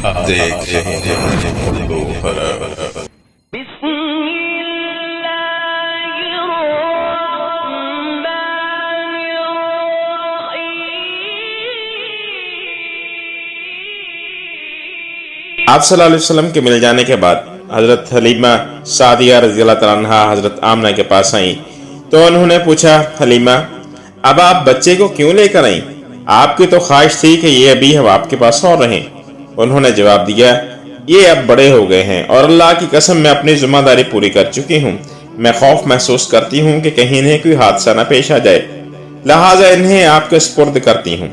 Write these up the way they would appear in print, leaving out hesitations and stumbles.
آپ دیکھ رہے ہیں اردو خراب۔ آپ صلی اللہ علیہ وسلم کے مل جانے کے بعد حضرت حلیمہ سعدیہ رضی اللہ تعالیٰ عنہ حضرت آمنہ کے پاس آئیں تو انہوں نے پوچھا، حلیمہ اب آپ بچے کو کیوں لے کر آئیں؟ آپ کی تو خواہش تھی کہ یہ ابھی ہم آپ کے پاس اور رہیں۔ انہوں نے جواب دیا، یہ اب بڑے ہو گئے ہیں اور اللہ کی قسم میں اپنی ذمہ داری پوری کر چکی ہوں۔ میں خوف محسوس کرتی ہوں کہ کہیں انہیں کوئی حادثہ نہ پیش آ جائے، لہٰذا انہیں آپ کے سپرد کرتی ہوں۔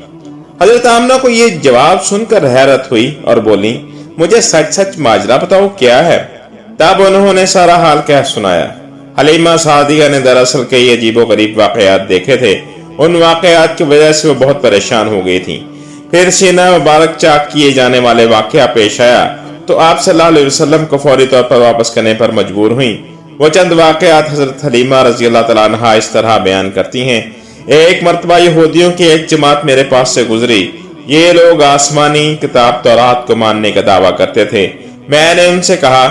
حضرت آمنہ کو یہ جواب سن کر حیرت ہوئی اور بولی، مجھے سچ سچ ماجرا بتاؤ کیا ہے؟ تب انہوں نے سارا حال کہہ سنایا۔ حلیمہ سعدیہ نے دراصل کئی عجیب و غریب واقعات دیکھے تھے، ان واقعات کی وجہ سے وہ بہت پریشان ہو گئی تھیں۔ پھر سینہ مبارک چاک کیے جانے والے واقعہ پیش آیا تو آپ صلی اللہ علیہ وسلم کو فوری طور پر واپس کرنے پر مجبور ہوئیں۔ وہ چند واقعات حضرت حلیمہ رضی اللہ تعالیٰ عنہ اس طرح بیان کرتی ہیں، ایک مرتبہ یہودیوں کی ایک جماعت میرے پاس سے گزری۔ یہ لوگ آسمانی کتاب تورات کو ماننے کا دعویٰ کرتے تھے۔ میں نے ان سے کہا،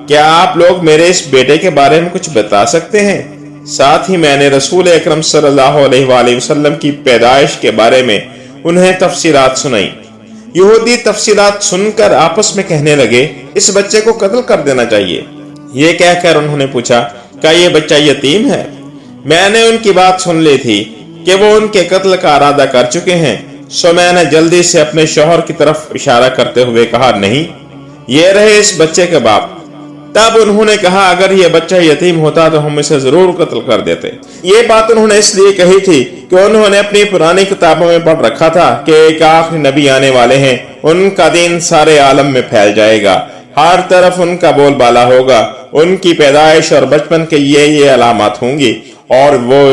کیا آپ لوگ میرے اس بیٹے کے بارے میں کچھ بتا سکتے ہیں؟ ساتھ ہی میں نے رسول اکرم صلی اللہ علیہ وآلہ وسلم کی پیدائش کے بارے میں انہیں تفصیلات سنائیں۔ یہودی تفصیلات سن کر آپس میں کہنے لگے، اس بچے کو قتل کر دینا چاہیے۔ یہ کہہ کر انہوں نے پوچھا، کیا یہ بچہ یتیم ہے؟ میں نے ان کی بات سن لی تھی کہ وہ ان کے قتل کا ارادہ کر چکے ہیں، سو میں نے جلدی سے اپنے شوہر کی طرف اشارہ کرتے ہوئے کہا، نہیں، یہ رہے اس بچے کے باپ۔ تب انہوں نے کہا، اگر یہ بچہ یتیم ہوتا تو ہم اسے ضرور قتل کر دیتے۔ یہ بات انہوں نے اس لیے کہی تھی کہ انہوں نے اپنی پرانی کتابوں میں پڑھ رکھا تھا کہ ایک آخری نبی آنے والے ہیں، ان کا دین سارے عالم میں پھیل جائے گا، ہر طرف ان کا بول بالا ہوگا، ان کی پیدائش اور بچپن کے یہ علامات ہوں گی اور وہ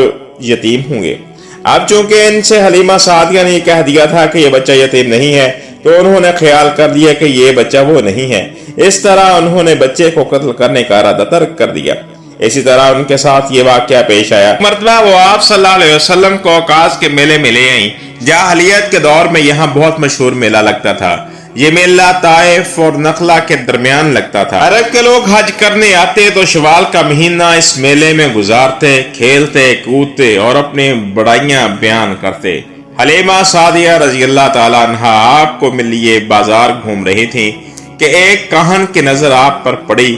یتیم ہوں گے۔ اب چونکہ ان سے حلیمہ سعدیہ نے یہ کہہ دیا تھا کہ یہ بچہ یتیم نہیں ہے تو انہوں نے خیال کر لیا کہ یہ بچہ وہ نہیں ہے۔ اس طرح انہوں نے بچے کو قتل کرنے کا ارادہ ترک کر دیا۔ اسی طرح ان کے ساتھ یہ واقعہ پیش آیا۔ مرتبہ وہ آپ صلی اللہ علیہ وسلم کو اوقاز کے میلے میں لے آئیں۔ جاہلیت کے دور میں یہاں بہت مشہور میلہ لگتا تھا۔ یہ میلہ طائف اور نخلا کے درمیان لگتا تھا۔ عرب کے لوگ حج کرنے آتے تو شوال کا مہینہ اس میلے میں گزارتے، کھیلتے، کودتے اور اپنی بڑائیاں بیان کرتے۔ حلیمہ سعدیہ رضی اللہ تعالیٰ عنہ آپ کو مل لیے بازار گھوم رہی تھیں کہ ایک کاہن کی نظر آپ پر پڑی۔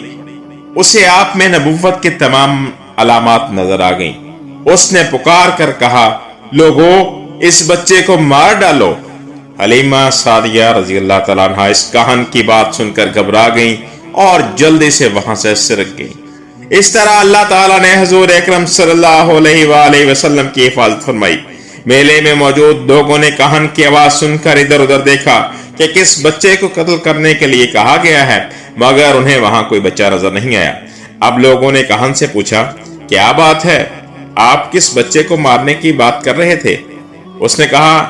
اسے آپ میں نبوت کے تمام علامات نظر آ گئیں۔ اس نے پکار کر کہا، لوگو اس بچے کو مار ڈالو۔ حلیمہ سعدیہ رضی اللہ تعالیٰ عنہ اس کاہن کی بات سن کر گھبرا گئیں اور جلدی سے وہاں سے سرک گئیں۔ اس طرح اللہ تعالیٰ نے حضور اکرم صلی اللہ علیہ وآلہ وسلم کی حفاظت فرمائی۔ میلے میں موجود لوگوں نے کاہن کی آواز سن کر ادھر ادھر دیکھا کہ کس بچے کو قتل کرنے کے لیے کہا گیا ہے، مگر انہیں وہاں کوئی بچہ نظر نہیں آیا۔ اب لوگوں نے کاہن سے پوچھا، کیا بات ہے؟ آپ کس بچے کو مارنے کی بات کر رہے تھے؟ اس نے کہا،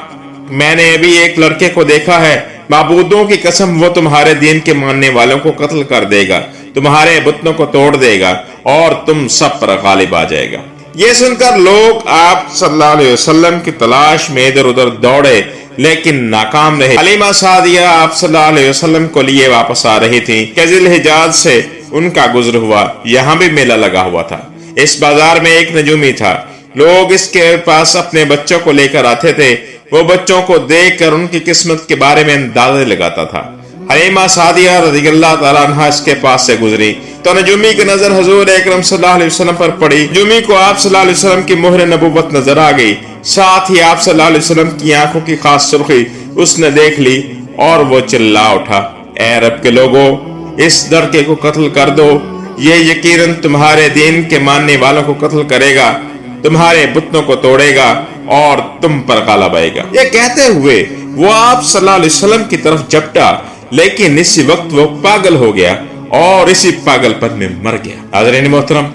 میں نے ابھی ایک لڑکے کو دیکھا ہے، معبودوں کی قسم وہ تمہارے دین کے ماننے والوں کو قتل کر دے گا، تمہارے بتوں کو توڑ دے گا اور تم سب پر غالب آ جائے گا۔ یہ سن کر لوگ آپ صلی اللہ علیہ وسلم کی تلاش میں ادھر ادھر دوڑے لیکن ناکام رہے۔ حلیمہ سعدیہ آپ صلی اللہ علیہ وسلم کو لیے واپس آ رہی تھی کہ ذی الحجاز سے ان کا گزر ہوا۔ یہاں بھی میلہ لگا ہوا تھا۔ اس بازار میں ایک نجومی تھا، لوگ اس کے پاس اپنے بچوں کو لے کر آتے تھے۔ وہ بچوں کو دیکھ کر ان کی قسمت کے بارے میں اندازے لگاتا تھا۔ حلیمہ سعدیہ رضی اللہ تعالیٰ عنہ اس کے پاس سے گزری تو نجومی کی نظر حضور اکرم صلی اللہ علیہ وسلم پر پڑی۔ نجومی کو آپ صلی اللہ علیہ وسلم کی مہر نبوت نظر آ گئی، ساتھ ہی آپ صلی اللہ علیہ وسلم کی آنکھوں کی خاص سرخی اس نے دیکھ لی اور وہ چلا اٹھا، اے عرب کے لوگوں، اس لڑکے کو قتل کر دو، یہ یقیناً تمہارے دین کے ماننے والوں کو قتل کرے گا، تمہارے بتوں کو توڑے گا اور تم پر غالب آئے گا۔ یہ کہتے ہوئے وہ آپ صلی اللہ علیہ وسلم کی طرف جھپٹا، لیکن اسی وقت وہ پاگل ہو گیا اور اسی پاگل پن میں مر گیا۔ حضرین محترم،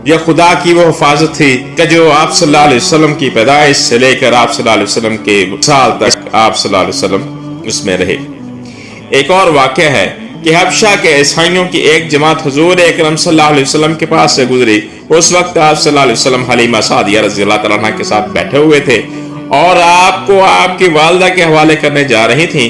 یہ خدا کی وہ حفاظت تھی کہ جو آپ صلی اللہ علیہ وسلم کی پیدائش سے لے کر آپ صلی اللہ علیہ وسلم کے سال تک آپ صلی اللہ علیہ وسلم اس میں رہے۔ ایک اور واقعہ ہے کہ حبشہ کے عیسائیوں کی ایک جماعت حضور اکرم صلی اللہ علیہ وسلم کے پاس سے گزری۔ اس وقت آپ صلی اللہ علیہ وسلم حلیمہ سعدیہ رضی اللہ تعالیٰ عنہ کے ساتھ بیٹھے ہوئے تھے اور آپ کو آپ کی والدہ کے حوالے کرنے جا رہی تھیں۔